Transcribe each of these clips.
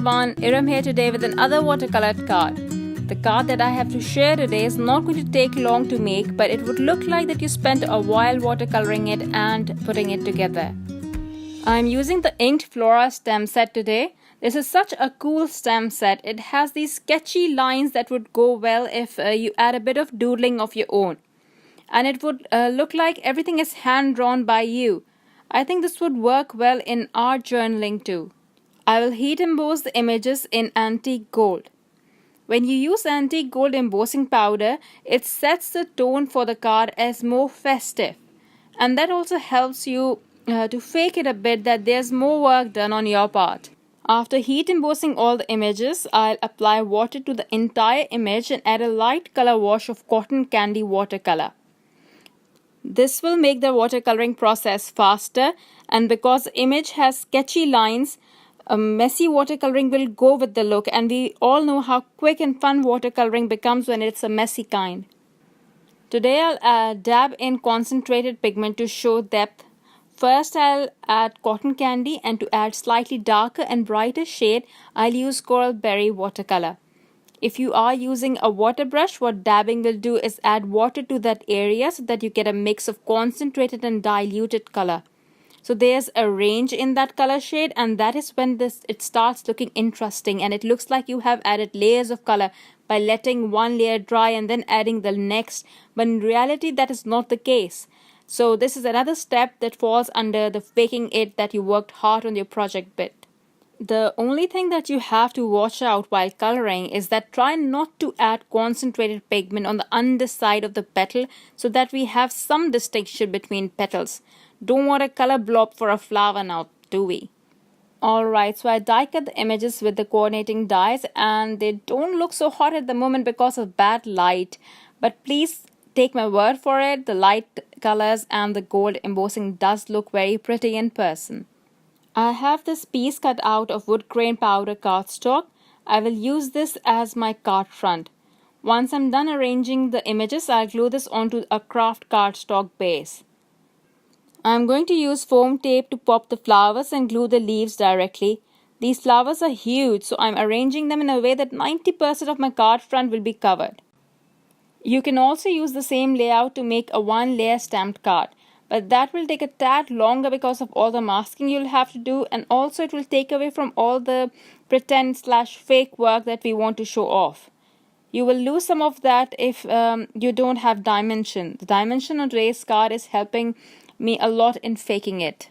everyone, Erum here today with another watercolored card. The card that I have to share today is not going to take long to make, but it would look like that you spent a while watercoloring it and putting it together. I'm using the inked Flora stem set today. This is such a cool stem set. It has these sketchy lines that would go well if you add a bit of doodling of your own. And it would look like everything is hand drawn by you. I think this would work well in art journaling too. I will heat emboss the images in antique gold. When you use antique gold embossing powder, it sets the tone for the card as more festive. And that also helps you to fake it a bit that there's more work done on your part. After heat embossing all the images, I'll apply water to the entire image and add a light color wash of cotton candy watercolor. This will make the watercoloring process faster, and because the image has sketchy lines, messy watercoloring will go with the look, and we all know how quick and fun watercoloring becomes when it's a messy kind. Today I'll dab in concentrated pigment to show depth. First I'll add cotton candy, and to add slightly darker and brighter shade, I'll use coral berry watercolor. If you are using a water brush, what dabbing will do is add water to that area so that you get a mix of concentrated and diluted color. So there's a range in that color shade, and that is when it starts looking interesting, and it looks like you have added layers of color by letting one layer dry and then adding the next, but in reality that is not the case. So this is another step that falls under the faking it that you worked hard on your project bit. The only thing that you have to watch out while coloring is that try not to add concentrated pigment on the underside of the petal so that we have some distinction between petals. Don't want a color blob for a flower now, do we? Alright, so I die cut the images with the coordinating dies, and they don't look so hot at the moment because of bad light. But please take my word for it, the light colors and the gold embossing does look very pretty in person. I have this piece cut out of wood grain powder cardstock. I will use this as my card front. Once I'm done arranging the images, I'll glue this onto a craft cardstock base. I'm going to use foam tape to pop the flowers and glue the leaves directly. These flowers are huge, so I'm arranging them in a way that 90% of my card front will be covered. You can also use the same layout to make a one-layer stamped card. But that will take a tad longer because of all the masking you'll have to do, and also it will take away from all the pretend/fake work that we want to show off. You will lose some of that if you don't have dimension. The dimension on today's card is helping me a lot in faking it.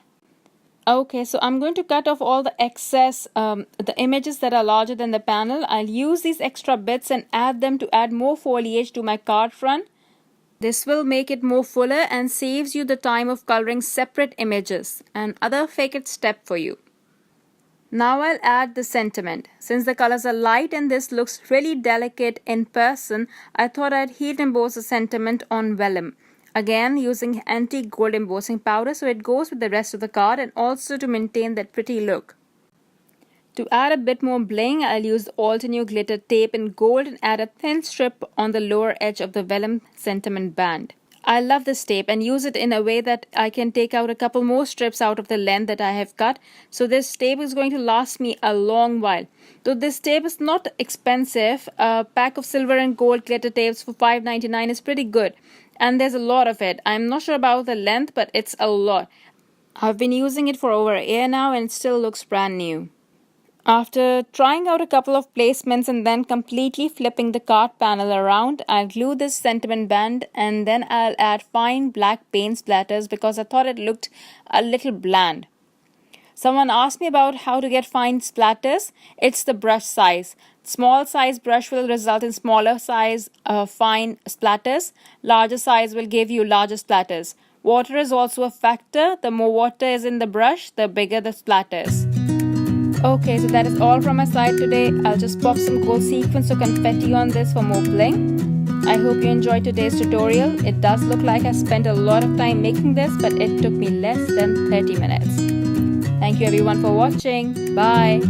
Okay, so I'm going to cut off all the excess, the images that are larger than the panel. I'll use these extra bits and add them to add more foliage to my card front. This will make it more fuller and saves you the time of coloring separate images, and other fake it step for you. Now I'll add the sentiment. Since the colors are light and this looks really delicate in person, I thought I'd heat emboss the sentiment on vellum. Again, using antique gold embossing powder so it goes with the rest of the card and also to maintain that pretty look. To add a bit more bling, I'll use the Altenew glitter tape in gold and add a thin strip on the lower edge of the vellum sentiment band. I love this tape and use it in a way that I can take out a couple more strips out of the length that I have cut. So this tape is going to last me a long while. Though this tape is not expensive, a pack of silver and gold glitter tapes for $5.99 is pretty good. And there's a lot of it. I'm not sure about the length, but it's a lot. I've been using it for over a year now and it still looks brand new. After trying out a couple of placements and then completely flipping the card panel around, I'll glue this sentiment band, and then I'll add fine black paint splatters because I thought it looked a little bland. Someone asked me about how to get fine splatters. It's the brush size. Small size brush will result in smaller size fine splatters. Larger size will give you larger splatters. Water is also a factor. The more water is in the brush, the bigger the splatters. Okay, so that is all from my side today. I'll just pop some gold sequins or confetti on this for more bling. I hope you enjoyed today's tutorial. It does look like I spent a lot of time making this, but it took me less than 30 minutes. Thank you everyone for watching. Bye.